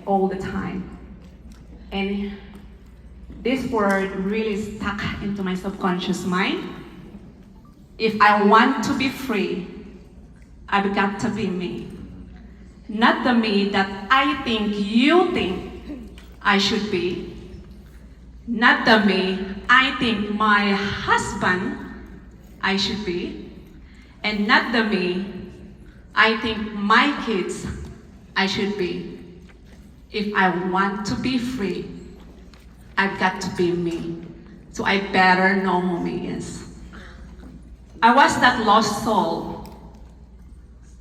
all the time. And this word really stuck into my subconscious mind. If I want to be free, I've got to be me. Not the me that I think you think I should be. Not the me I think my husband I should be. And not the me I think my kids I should be. If I want to be free, I've got to be me. So I better know who me is. I was that lost soul.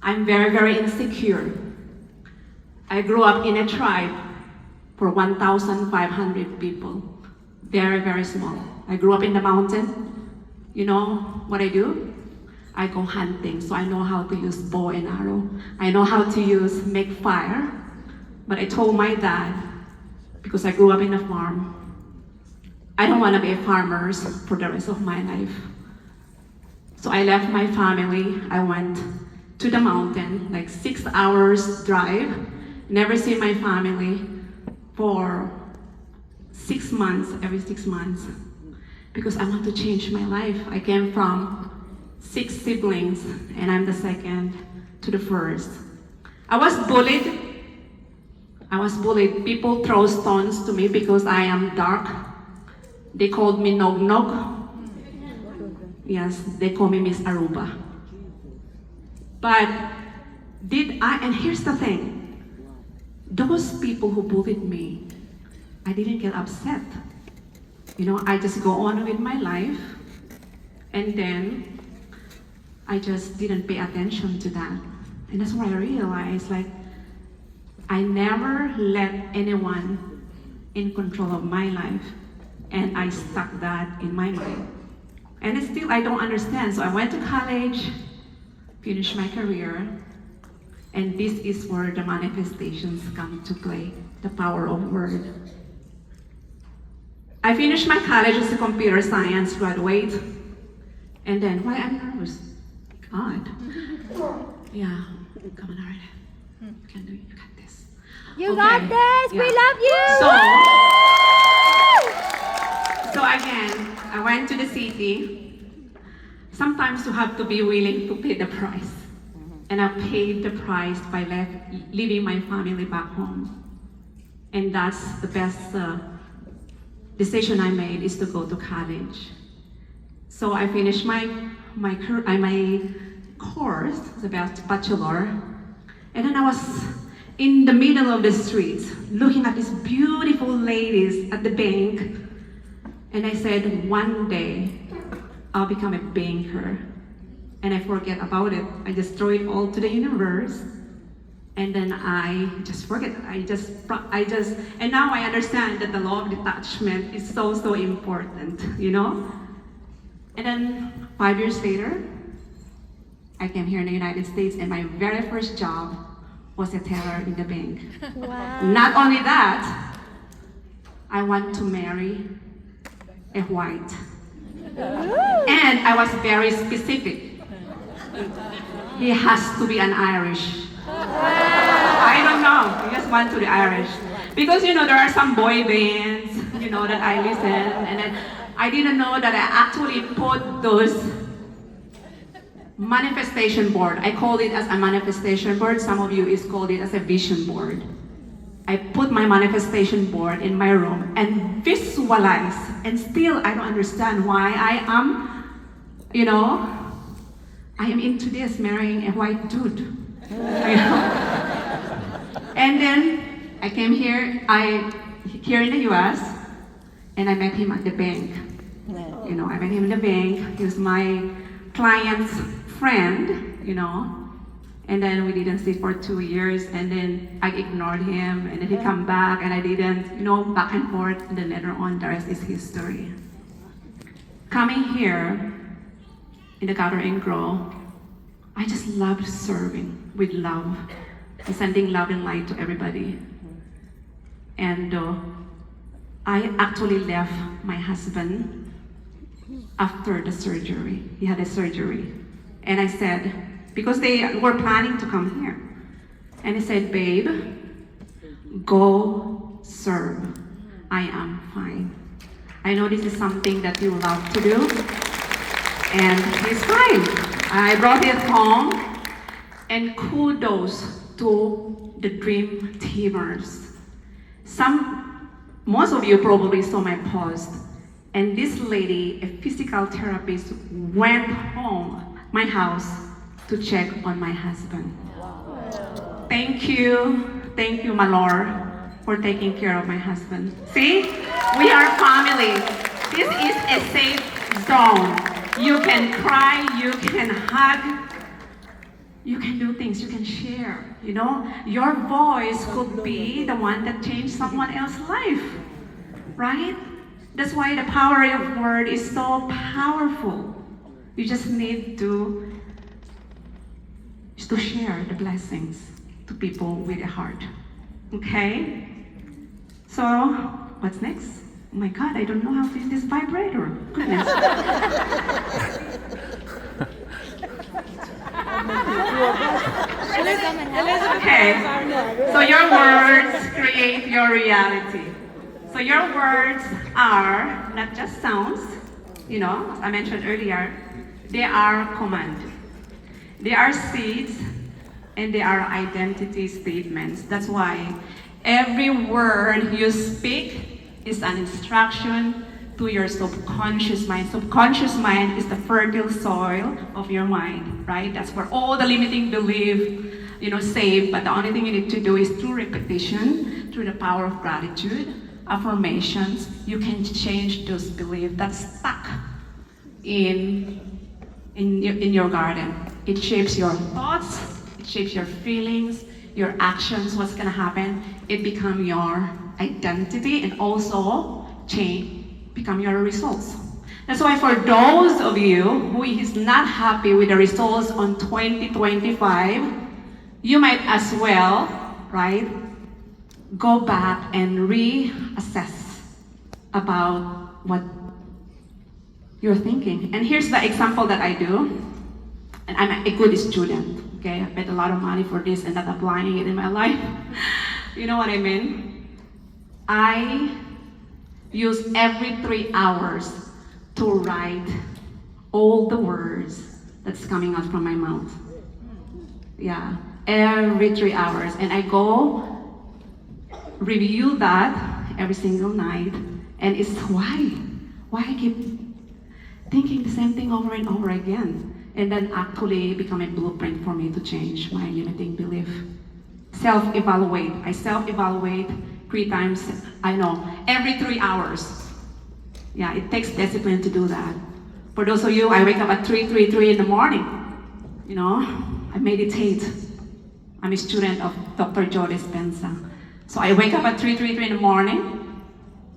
I'm very, very insecure. I grew up in a tribe for 1,500 people. Very, very small. I grew up in the mountain. You know what I do? I go hunting, so I know how to use bow and arrow. I know how to make fire. But I told my dad, because I grew up in a farm, I don't want to be a farmer for the rest of my life. So I left my family. I went to the mountain, like 6 hours drive. Never see my family for 6 months, every 6 months, because I want to change my life. I came from 6 siblings, and I'm the second to the first. I was bullied. People throw stones to me because I am dark. They called me Nog Nog. Yes, they call me Miss Aruba. But and here's the thing, those people who bullied me, I didn't get upset. I just go on with my life, and then I just didn't pay attention to that. And that's where I realized, I never let anyone in control of my life, and I stuck that in my mind. And still, I don't understand. So I went to college, finished my career, and this is where the manifestations come to play, the power of word. I finished my college as a computer science graduate, and then, why I'm nervous? God. Yeah, come on, Aranneth. You can do it, you got this. You got this, yeah. we love you! So again, I went to the city. Sometimes you have to be willing to pay the price. And I paid the price by leaving my family back home. And that's the best decision I made, is to go to college. So I finished my course, the bachelor, and then I was in the middle of the streets looking at these beautiful ladies at the bank, and I said, one day I'll become a banker. And I forget about it. I just throw it all to the universe, and then I just forget. And now I understand that the law of detachment is so, so important, And then 5 years later, I came here in the United States, and my very first job was a teller in the bank. Wow. Not only that, I want to marry a white. And I was very specific. He has to be an Irish. I don't know, I just want to be Irish. Because there are some boy bands, that I listen, and then I didn't know that I actually put those manifestation board. I call it as a manifestation board. Some of you called it as a vision board. I put my manifestation board in my room and visualize, and still I don't understand why I am into this, marrying a white dude. And then I came here in the US, and I met him at the bank. I met him in the bank. He was my client's friend, and then we didn't see for 2 years, and then I ignored him, and then he come back, and I didn't, back and forth, and then later on, the rest is history. Coming here in the Gather and Grow, I just loved serving with love, and sending love and light to everybody. And I actually left my husband after the surgery. He had a surgery. And I said, because they were planning to come here. And he said, babe, Go serve. I am fine. I know this is something that you love to do, and it's fine. I brought it home, and kudos to the dream teamers. Most of you probably saw my post, and this lady, a physical therapist, went home, my house, to check on my husband. Thank you, my Lord, for taking care of my husband. See, we are family. This is a safe zone. You can cry, you can hug, you can do things, you can share. You know, your voice could be the one that changed someone else's life, right? That's why the power of word is so powerful. You just need to share the blessings to people with a heart. Okay? So, what's next? Oh my God, I don't know how to use this vibrator. Goodness. Okay. So your words create your reality. So your words are not just sounds, you know, as I mentioned earlier, they are command. They are seeds and they are identity statements. That's why every word you speak is an instruction to your subconscious mind. Subconscious mind is the fertile soil of your mind, right? That's where all the limiting belief, save. But the only thing you need to do is through repetition, through the power of gratitude, affirmations, you can change those beliefs that's stuck in your garden. It shapes your thoughts, it shapes your feelings, your actions, what's gonna happen. It become your identity and also become your results. That's why for those of you who is not happy with the results on 2025, you might as well, right, go back and reassess about what you're thinking. And here's the example that I do. And I'm a good student, okay? I paid a lot of money for this and not applying it in my life. You know what I mean? I use every 3 hours to write all the words that's coming out from my mouth. Yeah, every 3 hours. And I go review that every single night. And it's why I keep thinking the same thing over and over again. And then actually become a blueprint for me to change my limiting belief. Self-evaluate. I self-evaluate 3 times, every 3 hours. Yeah, it takes discipline to do that. For those of you, I wake up at 3 in the morning. I meditate. I'm a student of Dr. Joe Dispenza. So I wake up at 3 in the morning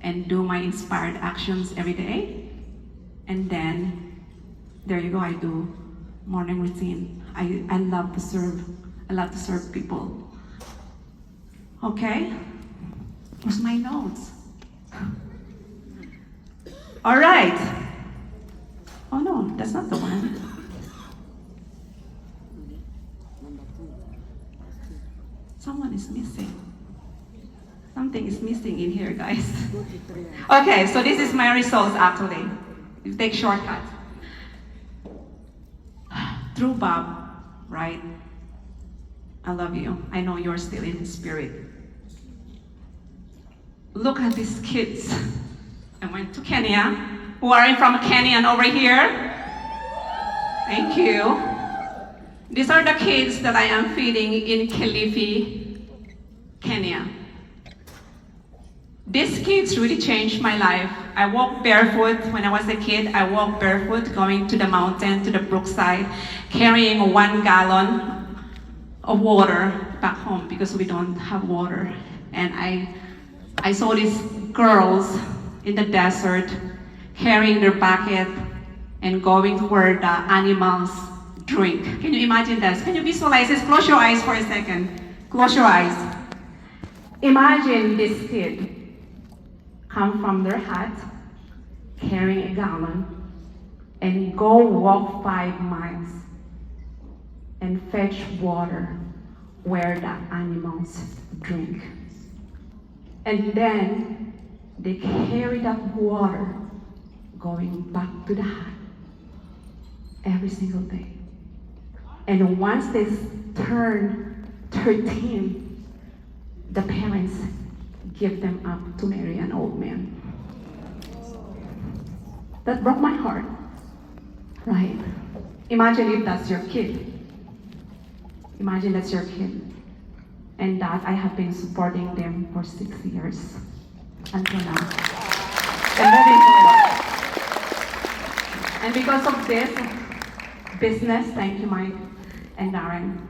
and do my inspired actions every day. And then, there you go, I do morning routine. I love to serve. I love to serve people. Okay? Where's my notes? All right. Oh no, that's not the one. Someone is missing. Something is missing in here, guys. Okay, so this is my results actually. You take shortcut. Through Bob, right? I love you. I know you're still in his spirit. Look at these kids. I went to Kenya. Who are from Kenya and over here? Thank you. These are the kids that I am feeding in Kilifi, Kenya. These kids really changed my life. I walked barefoot when I was a kid. I walked barefoot going to the mountain, to the brookside, carrying 1 gallon of water back home because we don't have water. And I saw these girls in the desert carrying their bucket and going to where the animals drink. Can you imagine this? Can you visualize this? Close your eyes for a second. Close your eyes. Imagine this kid come from their hut, carrying a gallon, and go walk 5 miles and fetch water where the animals drink. And then they carry that water going back to the hut every single day. And once they turn 13, the parents give them up to marry an old man. That broke my heart, right? Imagine if that's your kid. Imagine that's your kid. And that I have been supporting them for 6 years until now. And moving forward. And because of this business, thank you, Mike and Darren,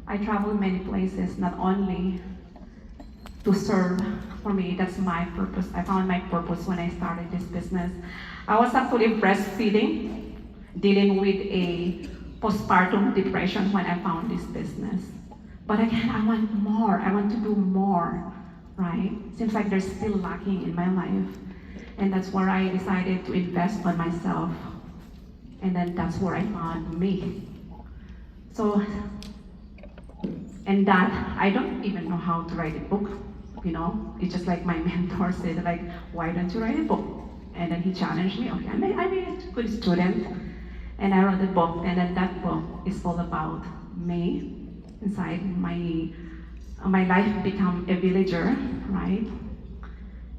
I travel many places, not only to serve. For me, that's my purpose. I found my purpose when I started this business. I was actually breastfeeding, dealing with a postpartum depression when I found this business. But again, I want more. I want to do more, right? Seems like there's still lacking in my life. And that's where I decided to invest on myself. And then that's where I found me. So, and that, I don't even know how to write a book, you know? It's just like my mentor said, like, why don't you write a book? And then he challenged me, okay, I'm a good student. And I wrote a book, and then that book is all about me. Inside my life become a villager, right?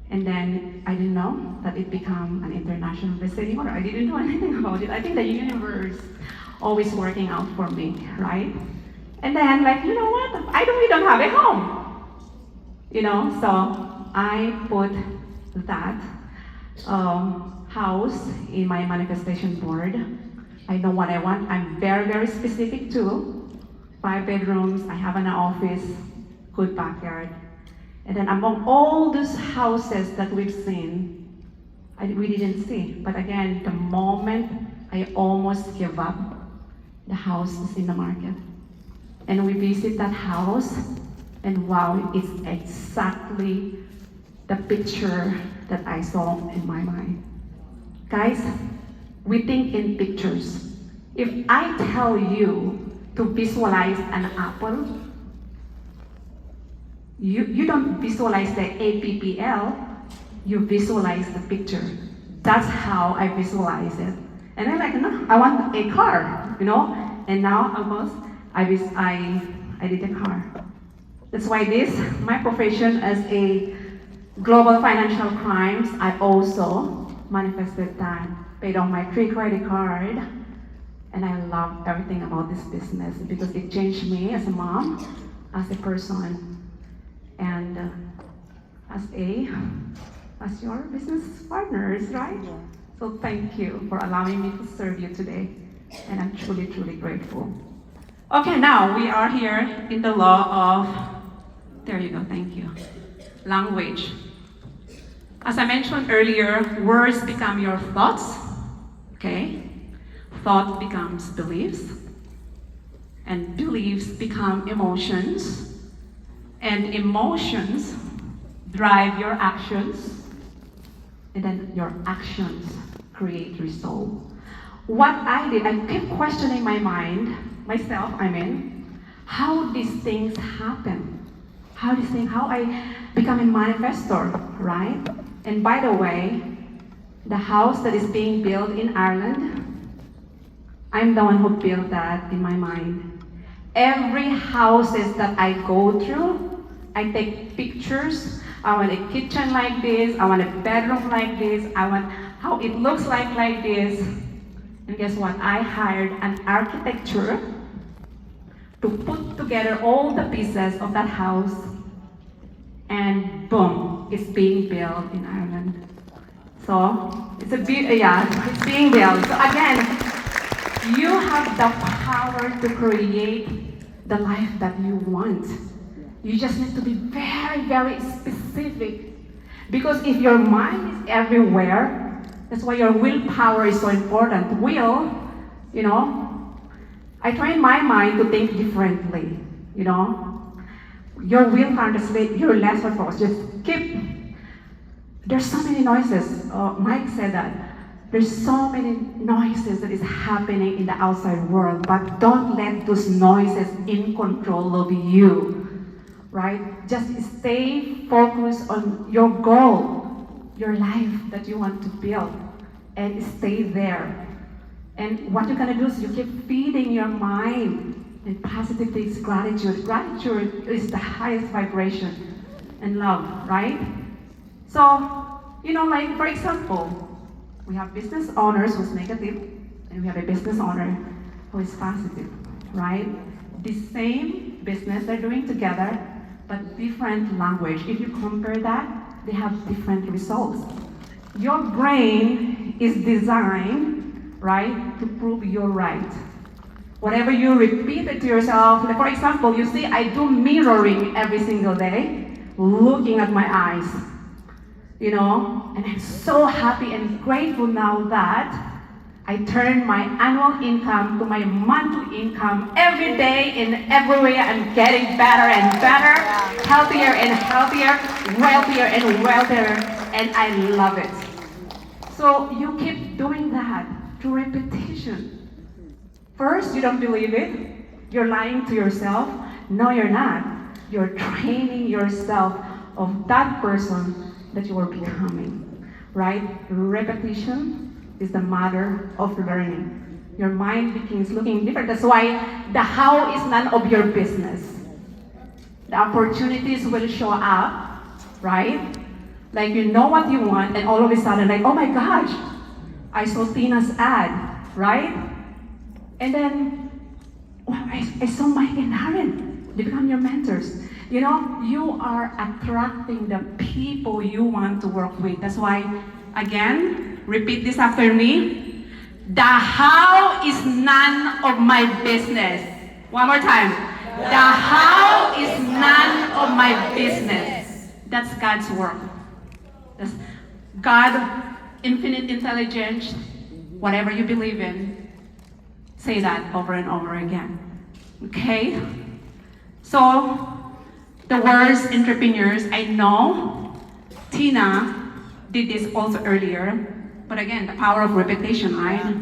And then I didn't know that it become an international best-selling author. I didn't know anything about it. I think the universe always working out for me, right? And then, like, you know what? We don't have a home, you know. So I put that house in my manifestation board. I know what I want. I'm very, very specific too. 5 bedrooms. I have an office, good backyard. And then among all those houses that we've seen, we didn't see. But again, the moment I almost gave up, the house is in the market. And we visit that house, and wow, it's exactly the picture that I saw in my mind. Guys, we think in pictures. If I tell you to visualize an apple, you don't visualize the APPL, you visualize the picture. That's how I visualize it. And I'm like, no, I want a car, you know? And now almost, I did a car. That's why my profession as a global financial crimes, I also manifested that, paid off my 3 credit card, and I love everything about this business because it changed me as a mom, as a person, and as your business partners, right? Yeah. So thank you for allowing me to serve you today, and I'm truly, truly grateful. Okay, now we are here in the law of, there you go, thank you, language. As I mentioned earlier, words become your thoughts, okay? Thought becomes beliefs, and beliefs become emotions, and emotions drive your actions, and then your actions create result. What I did, I kept questioning myself, how these things happen, how I become a manifestor, right? And by the way, the house that is being built in Ireland, I'm the one who built that in my mind. Every houses that I go through, I take pictures. I want a kitchen like this. I want a bedroom like this. I want how it looks like this. And guess what? I hired an architecture to put together all the pieces of that house. And boom, it's being built in Ireland. So it's it's being built. So again, you have the power to create the life that you want. You just need to be very, very specific. Because if your mind is everywhere, that's why your willpower is so important. You know, I train my mind to think differently, you know. Your willpower to your lesser focus. Just there's so many noises. Mike said that. There's so many noises that is happening in the outside world, but don't let those noises in control of you. right? Just stay focused on your goal, your life that you want to build, and stay there. And what you're gonna do is you keep feeding your mind and positive things, gratitude. Gratitude is the highest vibration and love, right? So, like for example, we have business owners who's negative, and we have a business owner who is positive, right? The same business they're doing together, but different language. If you compare that, they have different results. Your brain is designed, right, to prove you're right. Whatever you repeat it to yourself, like for example, you see, I do mirroring every single day, looking at my eyes, and I'm so happy and grateful now that I turn my annual income to my monthly income every day in every way. I'm getting better and better, healthier and healthier, wealthier and wealthier, and I love it. So you keep doing that through repetition. First, you don't believe it. You're lying to yourself. No, you're not. You're training yourself of that person that you are becoming, right? Repetition is the mother of learning. Your mind begins looking different. That's why the how is none of your business. The opportunities will show up, right? Like you know what you want, and all of a sudden, like, oh my gosh, I saw Tina's ad, right? And then, I saw Mike and Aaron. They become your mentors. You are attracting the people you want to work with. That's why, again, repeat this after me. The how is none of my business. One more time. The how is none of my business. That's God's work. That's God, infinite intelligence, whatever you believe in, say that over and over again. Okay? So, the words entrepreneurs, I know Tina did this also earlier, but again, the power of repetition, right?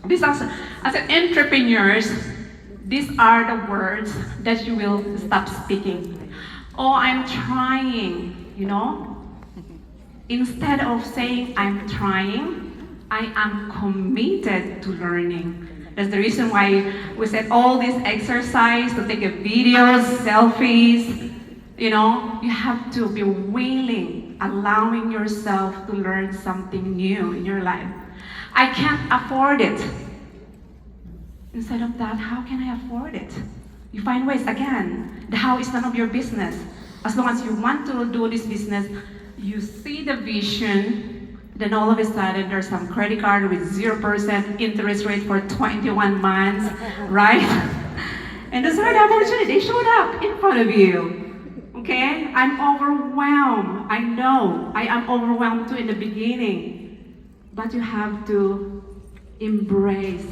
This as an entrepreneurs, these are the words that you will stop speaking. Oh, I'm trying, Instead of saying I'm trying, I am committed to learning. That's the reason why we said all this exercise to take videos, selfies. You have to be willing, allowing yourself to learn something new in your life. I can't afford it. Instead of that, how can I afford it? You find ways. Again, the how is none of your business. As long as you want to do this business, you see the vision, then all of a sudden there's some credit card with 0% interest rate for 21 months, right? And those are the opportunity. They showed up in front of you. Okay? I'm overwhelmed. I know. I am overwhelmed too in the beginning. But you have to embrace,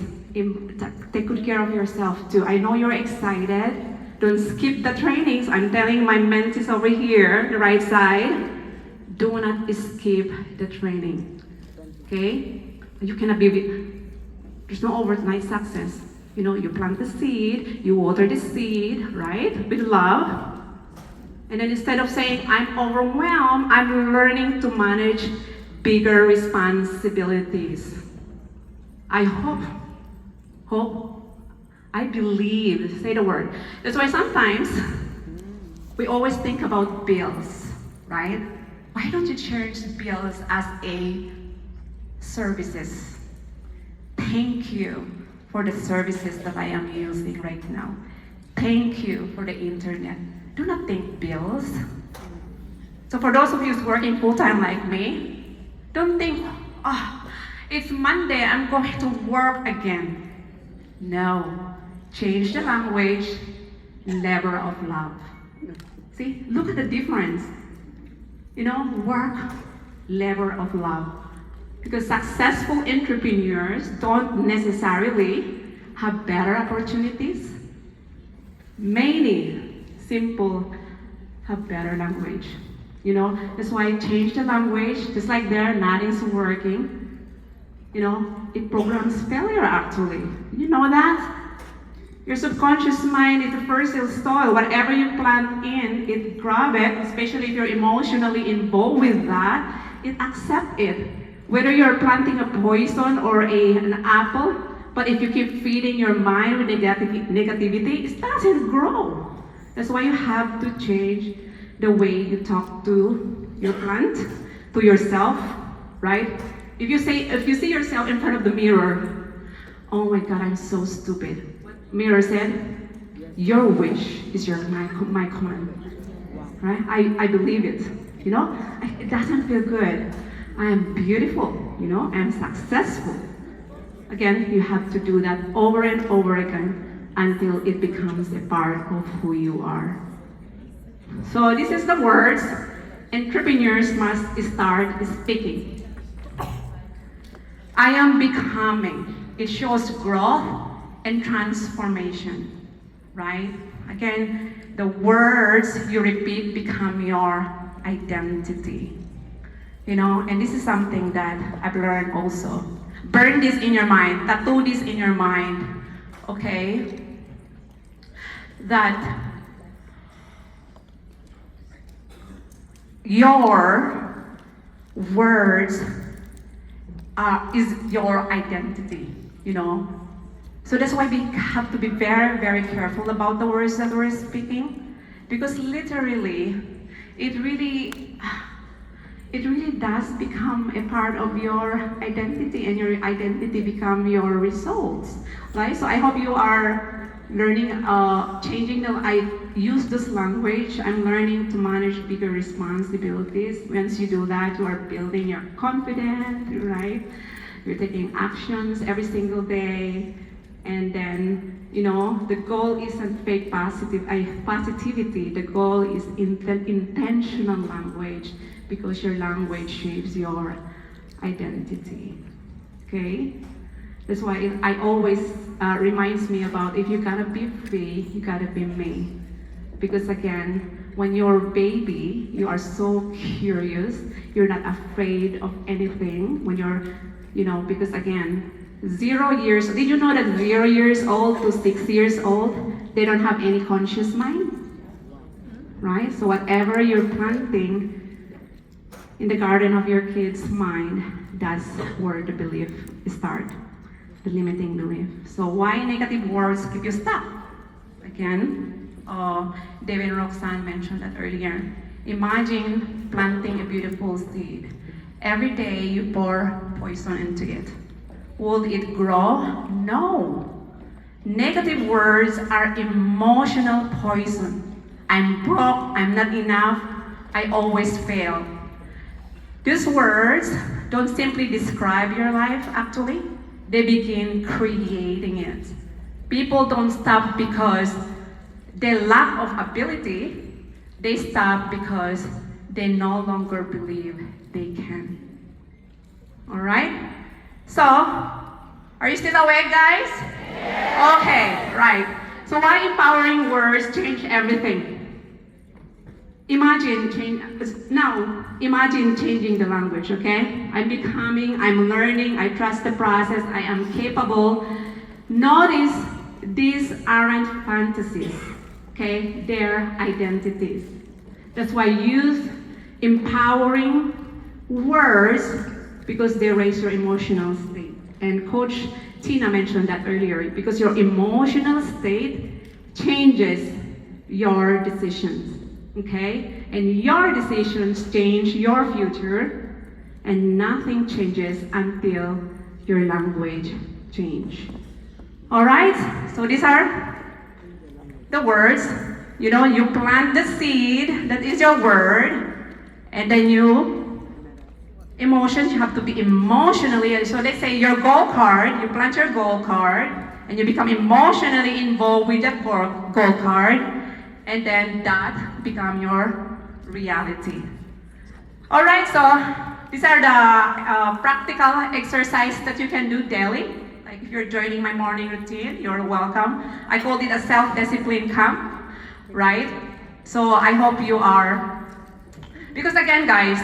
take good care of yourself too. I know you're excited. Don't skip the trainings. I'm telling my mentees over here, the right side, do not skip the training. Okay? You cannot there's no overnight success. You plant the seed, you water the seed, right? With love. And then instead of saying, I'm overwhelmed, I'm learning to manage bigger responsibilities. I I believe, say the word. That's why sometimes we always think about bills, right? Why don't you charge bills as a services? Thank you for the services that I am using right now. Thank you for the internet. Do not think bills. So for those of you who's working full-time like me, don't think, it's Monday, I'm going to work again. No. Change the language, labor of love. See, look at the difference. Work, labor of love. Because successful entrepreneurs don't necessarily have better opportunities. Many simple have better language. That's why I change the language, just like there, nothing's working. It programs failure actually. You know that? Your subconscious mind is the fertile soil. Whatever you plant in, it grab it, especially if you're emotionally involved with that, it accepts it. Whether you're planting a poison or an apple, but if you keep feeding your mind with negativity, it doesn't grow. That's why you have to change the way you talk to your plant, to yourself, right? If you see yourself in front of the mirror, oh my God, I'm so stupid. Mirror said, your wish is my command, right? I believe it, it doesn't feel good. I am beautiful, I am successful. Again, you have to do that over and over again until it becomes a part of who you are. So this is the words entrepreneurs must start speaking. I am becoming. It shows growth and transformation, right? Again, the words you repeat become your identity. And this is something that I've learned also. Burn this in your mind, tattoo this in your mind, okay? That your words is your identity, So that's why we have to be very, very careful about the words that we're speaking, because literally, it really does become a part of your identity, and your identity become your results, right? So I hope you are learning, I use this language. I'm learning to manage bigger responsibilities. Once you do that, you are building your confidence, right? You're taking actions every single day. And then, the goal isn't fake positivity. The goal is intentional language, because your language shapes your identity. Okay? That's why I always reminds me about, if you gotta be free, you gotta be me. Because again, when you're a baby, you are so curious. You're not afraid of anything. When you're, because again, 0 years, did you know that 0 years old to 6 years old, they don't have any conscious mind? Right? So whatever you're planting in the garden of your kid's mind, that's where the belief starts, the limiting belief. So why negative words keep you stuck? Again, Dave and Roxanne mentioned that earlier. Imagine planting a beautiful seed. Every day you pour poison into it. Will it grow? No. Negative words are emotional poison. I'm broke, I'm not enough, I always fail. These words don't simply describe your life, actually. They begin creating it. People don't stop because they lack of ability. They stop because they no longer believe they can. All right? So, are you still awake, guys? Yeah. Okay, right. So why empowering words change everything? Imagine changing the language, okay? I'm becoming, I'm learning, I trust the process, I am capable. Notice these aren't fantasies, okay? They're identities. That's why use empowering words, because they raise your emotional state. And Coach Tina mentioned that earlier, because your emotional state changes your decisions, okay? And your decisions change your future, and nothing changes until your language change. All right, so these are the words. You plant the seed, that is your word, and then emotions, you have to be emotionally, so let's say your goal card, you plant your goal card, and you become emotionally involved with that goal card, and then that become your reality. All right, so these are the practical exercises that you can do daily. Like if you're joining my morning routine, you're welcome. I called it a self-discipline camp, right? So I hope you are, because again, guys,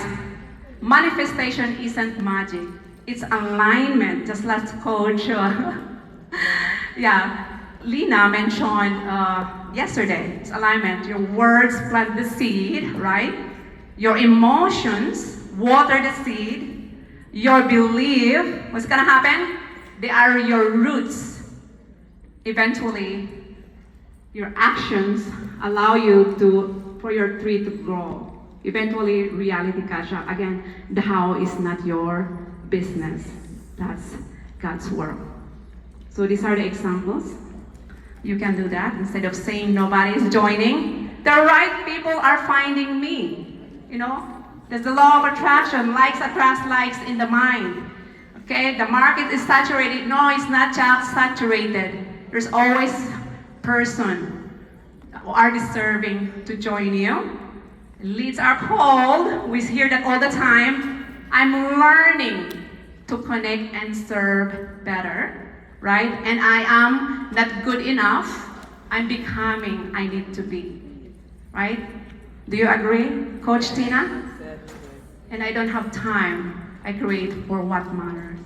manifestation isn't magic. It's alignment, just like Coach. Lina mentioned yesterday, it's alignment. Your words plant the seed, right? Your emotions water the seed. Your belief, what's gonna happen? They are your roots. Eventually, your actions allow you for your tree to grow. Eventually, reality catch up. Again, the how is not your business. That's God's work. So these are the examples. You can do that instead of saying nobody is joining. The right people are finding me. You know, there's the law of attraction. Likes attracts likes in the mind. Okay, the market is saturated. No, it's not just saturated. There's always person who are deserving to join you. Leads are called. We hear that all the time. I'm learning to connect and serve better, right? And I am not good enough. I'm becoming, I need to be, right? Do you agree, Coach Tina? And I don't have time. I create for what matters.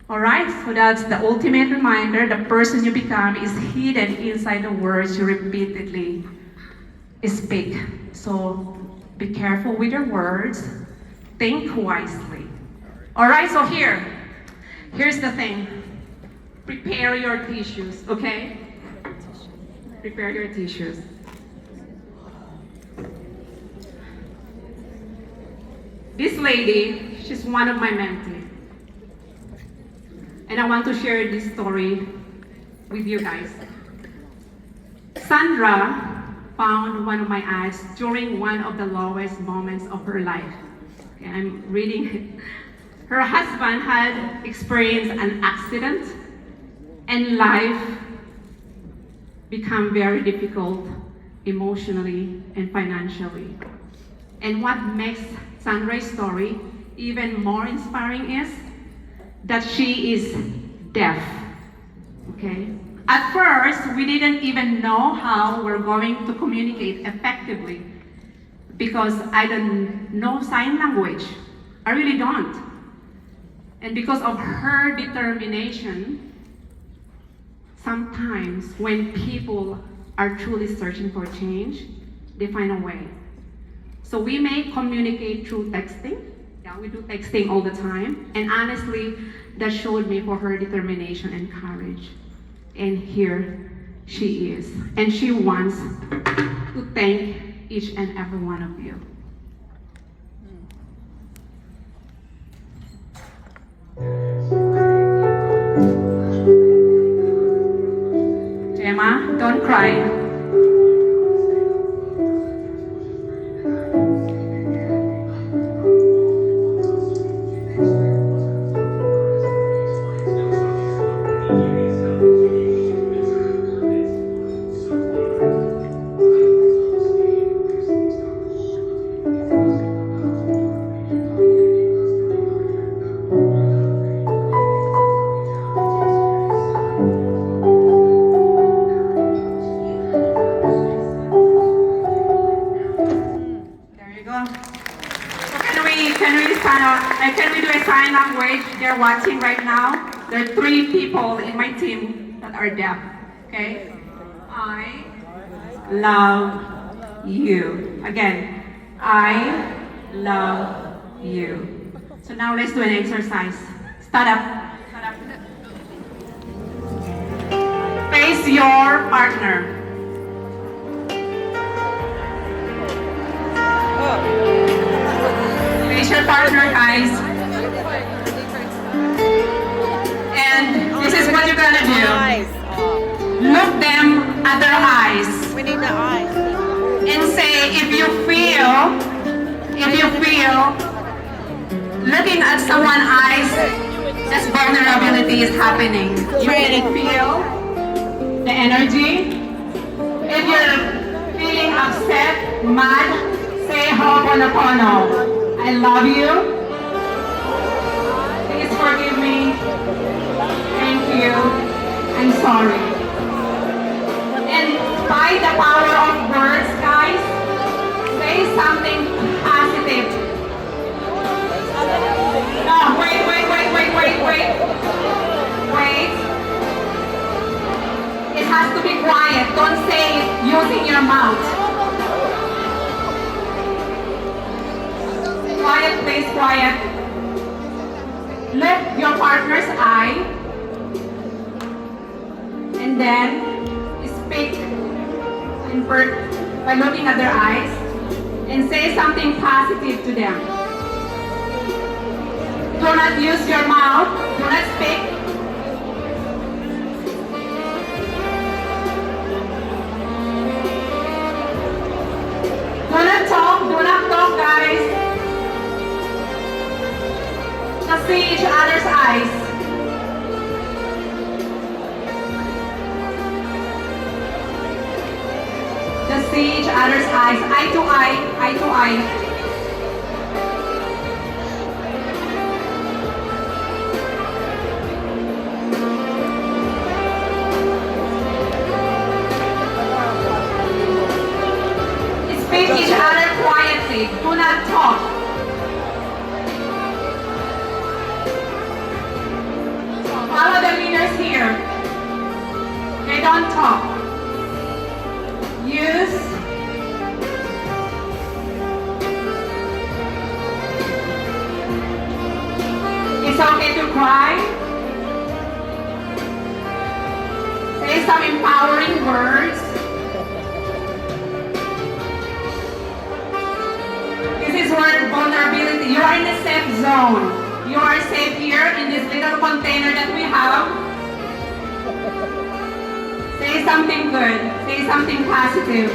All right, so that's the ultimate reminder. The person you become is hidden inside the words you repeatedly speak. So be careful with your words. Think wisely. All right, so here's the thing. Prepare your tissues, okay? Prepare your tissues. This lady, she's one of my mentees. And I want to share this story with you guys. Sandra found one of my ads during one of the lowest moments of her life. Okay, I'm reading it. Her husband had experienced an accident and life became very difficult emotionally and financially. And what makes Sandra's story even more inspiring is that she is deaf, okay? At first, we didn't even know how we're going to communicate effectively because I don't know sign language. I really don't. And because of her determination, sometimes when people are truly searching for change, they find a way. So we may communicate through texting. Yeah, we do texting all the time. And honestly, that showed me for her determination and courage. And here she is. And she wants to thank each and every one of you. Gemma, don't cry. Can we do a sign language? They're watching right now. There are 3 people in my team that are deaf. Okay? I love you. Again, I love you. So now let's do an exercise. Stand up. Stand up. Face your partner. Face your partner, guys. And this is what you're gonna do. Look them at their eyes. We need the eyes. And say, if you feel, looking at someone's eyes, this vulnerability is happening. You can feel the energy. If you're feeling upset, mad, say Ho'oponopono. I love you. Please forgive me. Thank you. I'm sorry. And by the power of words, guys, say something positive. No, wait. Quiet, please, quiet. Look your partner's eye. And then speak by looking at their eyes and say something positive to them. Do not use your mouth. Do not speak. Do not talk. Do not talk, guys. Just see each other's eyes. Just see each other's eyes, eye to eye, eye to eye. Speak each other quietly. Do not talk. Follow the leaders here. They don't talk. Use it's okay to cry. Say some empowering words. This is where vulnerability. You are in a safe zone. You are safe here in this little container that we have. Say something good. Say something positive.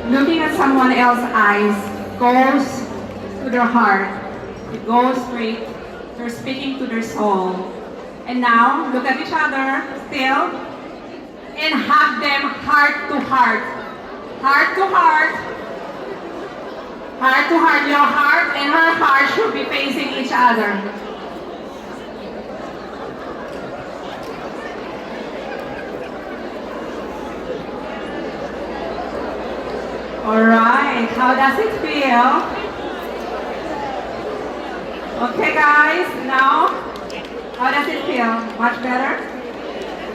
Looking at someone else's eyes goes to their heart. It goes straight. They're speaking to their soul. And now, look at each other still and hug them heart to heart. Heart to heart. Heart to heart. Your heart and her heart should be facing each other. Alright, how does it feel? Okay guys, now, how does it feel? Much better?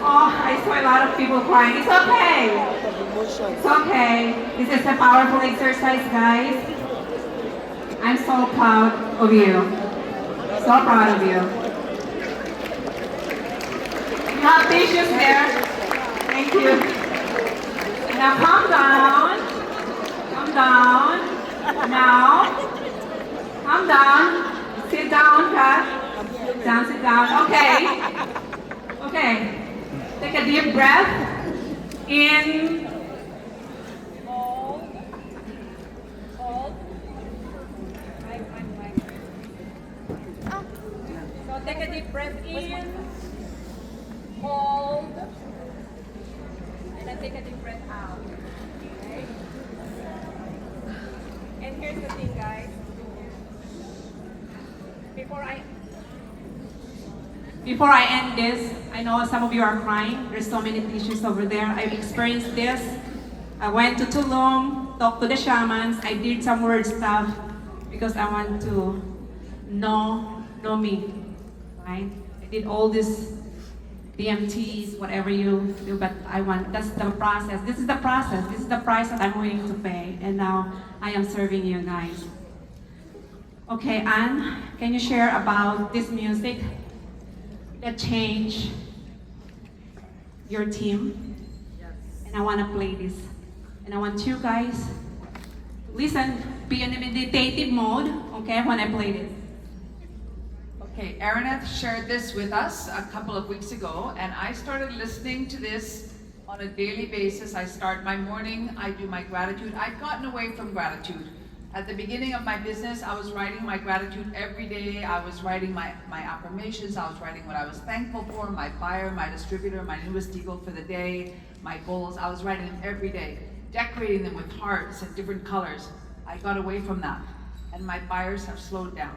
Oh, I saw a lot of people crying. It's okay. It's okay. This is a powerful exercise, guys. I'm so proud of you. So proud of you. You have tissues there. Thank you. Now calm down. Calm down. Now, calm down. Sit down, Kat. Sit down, sit down. Okay. Okay. Take a deep breath. In. Hold. Hold. So take a deep breath in. Hold. And then take a deep breath out. Okay? And here's the thing, guys. Before I end this, I know some of you are crying. There's so many tissues over there. I've experienced this. I went to Tulum, talked to the shamans. I did some word stuff because I want to know me, right? I did all this DMTs, whatever you do, but that's the process. This is the process. This is the price that I'm willing to pay. And now I am serving you guys. Okay, Anne, can you share about this music that changed your team? Yes. And I want to play this. And I want you guys to listen, be in a meditative mode, okay, when I play this. Okay, Aranneth shared this with us a couple of weeks ago, and I started listening to this on a daily basis. I start my morning, I do my gratitude. I've gotten away from gratitude. At the beginning of my business, I was writing my gratitude every day. I was writing my affirmations. I was writing what I was thankful for, my buyer, my distributor, my newest deal for the day, my goals. I was writing them every day, decorating them with hearts and different colors. I got away from that, and my buyers have slowed down.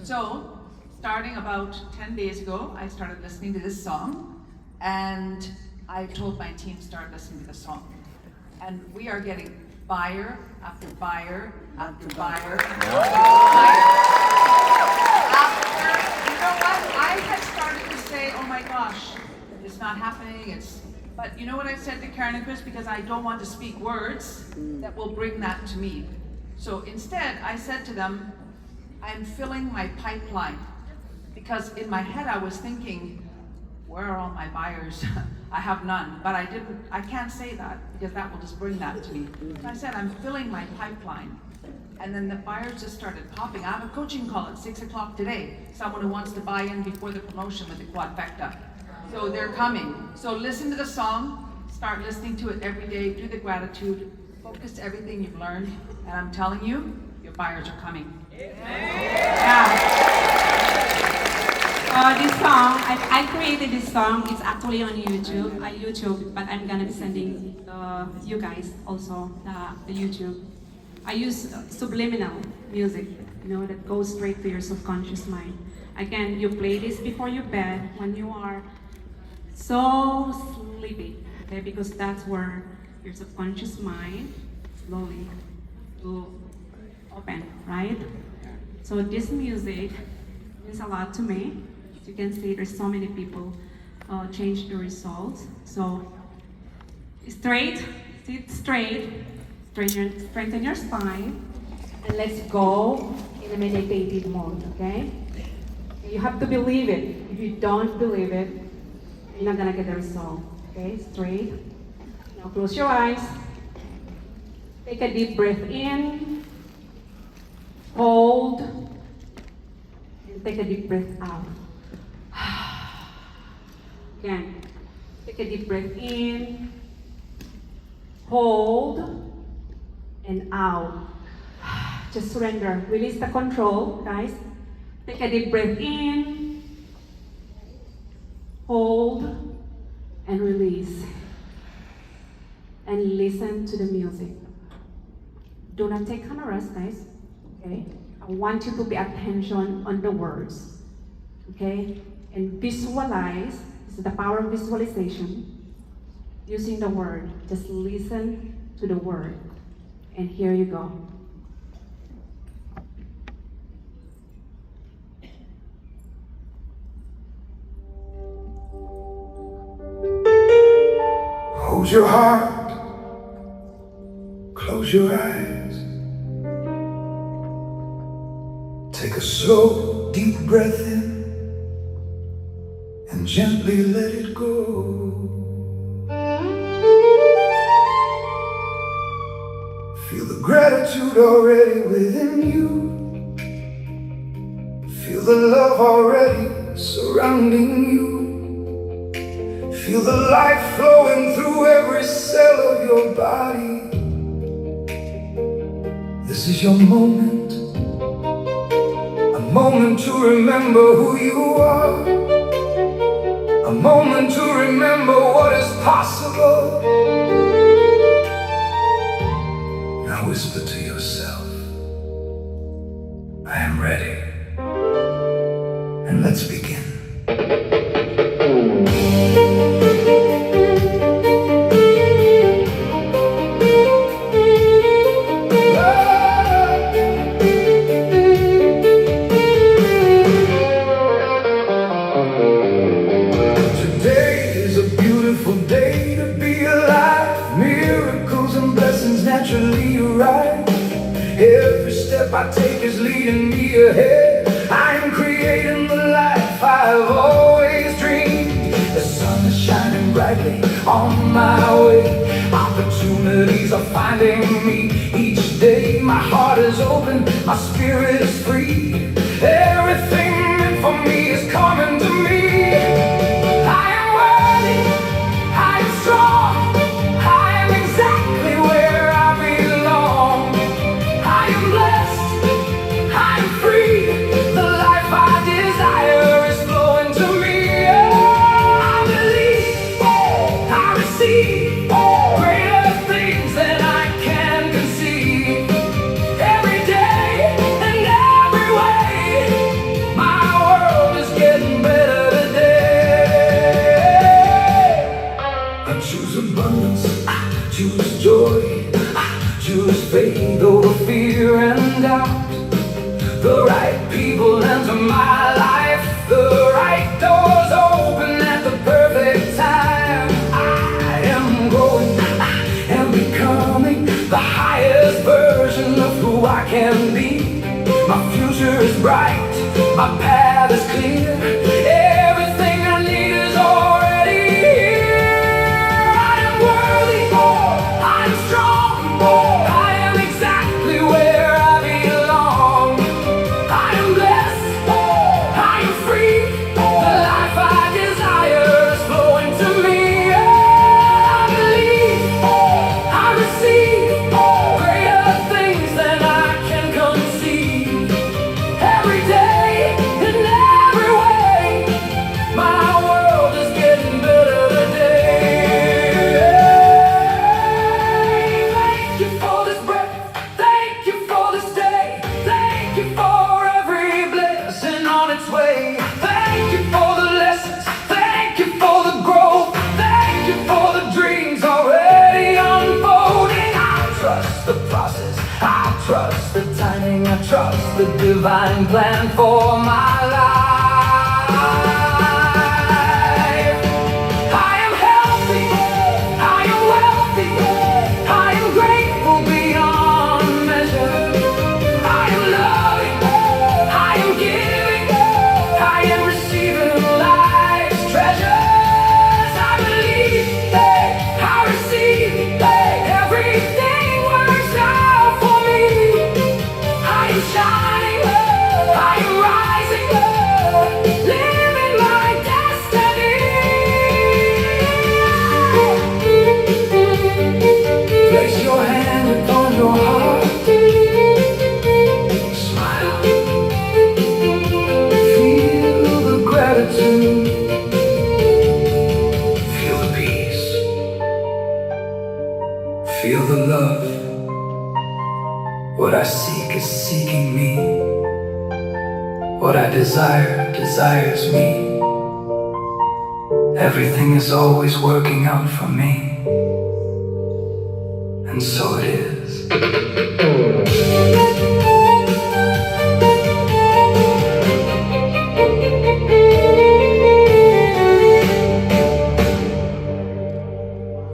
So, starting about 10 days ago, I started listening to this song, and I told my team, start listening to the song. And we are getting buyer after buyer after buyer after buyer. You know what? I had started to say, oh my gosh, it's not happening. But you know what I said to Karen and Chris? Because I don't want to speak words that will bring that to me. So instead, I said to them, I'm filling my pipeline. Because in my head, I was thinking, where are all my buyers? I have none, but I can't say that because that will just bring that to me. So I said, I'm filling my pipeline. And then the buyers just started popping. I have a coaching call at 6 o'clock today. Someone who wants to buy in before the promotion with the quadfecta. So they're coming. So listen to the song, start listening to it every day, do the gratitude, focus everything you've learned, and I'm telling you, your buyers are coming. Yeah. This song, I created this song. It's actually on YouTube, but I'm gonna be sending you guys also the YouTube. I use subliminal music, that goes straight to your subconscious mind. Again, you play this before your bed when you are so sleepy, okay? Because that's where your subconscious mind slowly will open, right? So this music means a lot to me. You can see there's so many people change the results. So straight, sit straight, strengthen your spine, and let's go in a meditative mode, okay? You have to believe it. If you don't believe it, you're not gonna get the result, okay? Straight. Now close your eyes. Take a deep breath in, hold, and take a deep breath out. Again, take a deep breath in, hold, and out. Just surrender. Release the control, guys. Take a deep breath in, hold, and release. And listen to the music. Do not take cameras, guys. Okay? I want you to pay attention on the words. Okay? And visualize. This is the power of visualization. Using the word. Just listen to the word. And here you go. Hold your heart, close your eyes, take a slow, deep breath in, and gently let it go. Feel the gratitude already within you. Feel the love already surrounding you. Feel the life flowing through every cell of your body. This is your moment, a moment to remember who you are, a moment to remember what is possible. Now whisper to yourself, I am ready, and let's begin. Naturally arrive. Every step I take is leading me ahead. I am creating the life I've always dreamed. The sun is shining brightly on my way. Opportunities are finding me each day. My heart is open, my spirit is free. Everything meant for me is coming to me. I am worthy, I am strong, I am exactly where I belong. I am blessed. receive greater things than I can conceive. Every day and every way, my world is getting better today. I choose abundance, I choose joy, I choose faith over fear and doubt. The right people enter my life, the right doors open at the perfect time. I am growing, I am becoming the highest version of who I can be. My future is bright, my path is clear. Everything I need is already here. I am worthy, I am strong, I am exactly where I belong. I am blessed, I am free. The life I desire is flowing to me. I believe, I receive greater things than I can conceive. Every day, in every way, my world is getting better today. Thank you for this breath, thank you for this day, thank you for every blessing on its way. Thank you for the lessons, thank you for the growth, thank you for the dreams already unfolding. I trust the process, I trust the timing, I trust the divine plan for my life. I am healthy, I am wealthy, I am grateful beyond measure. I am loving, I am giving, I am receiving life's treasures. I believe, I receive, everything works out for me. I am shining, I am rising, living my destiny. Place your hand upon your heart. Smile. Feel the gratitude. Feel the peace. Feel the love. What I seek is seeking me. What I desire desires me. Everything is always working out for me. And so it is.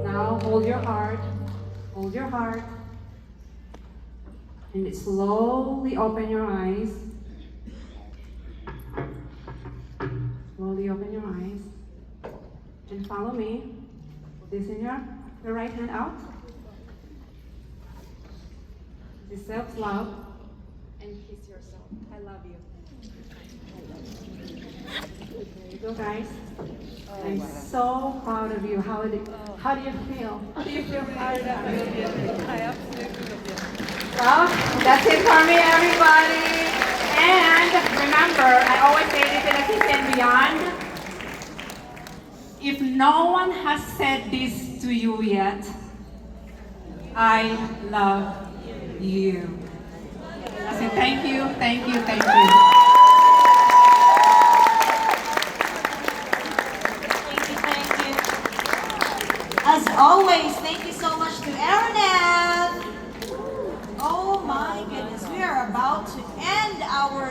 Now hold your heart, and slowly open your eyes. Slowly open your eyes, and follow me. This in your right hand out. This is self-love, and kiss yourself. I love you. There you go, guys. I'm so proud of you. How do you feel? How do you feel? I absolutely love you. Well, that's it for me, everybody. And remember, I always say this in a Kiss and Beyond. If no one has said this to you yet, I love you. I say thank you, thank you, thank you. Thank you. As always, thank you so much to Aranneth. Oh my goodness, we are about to end our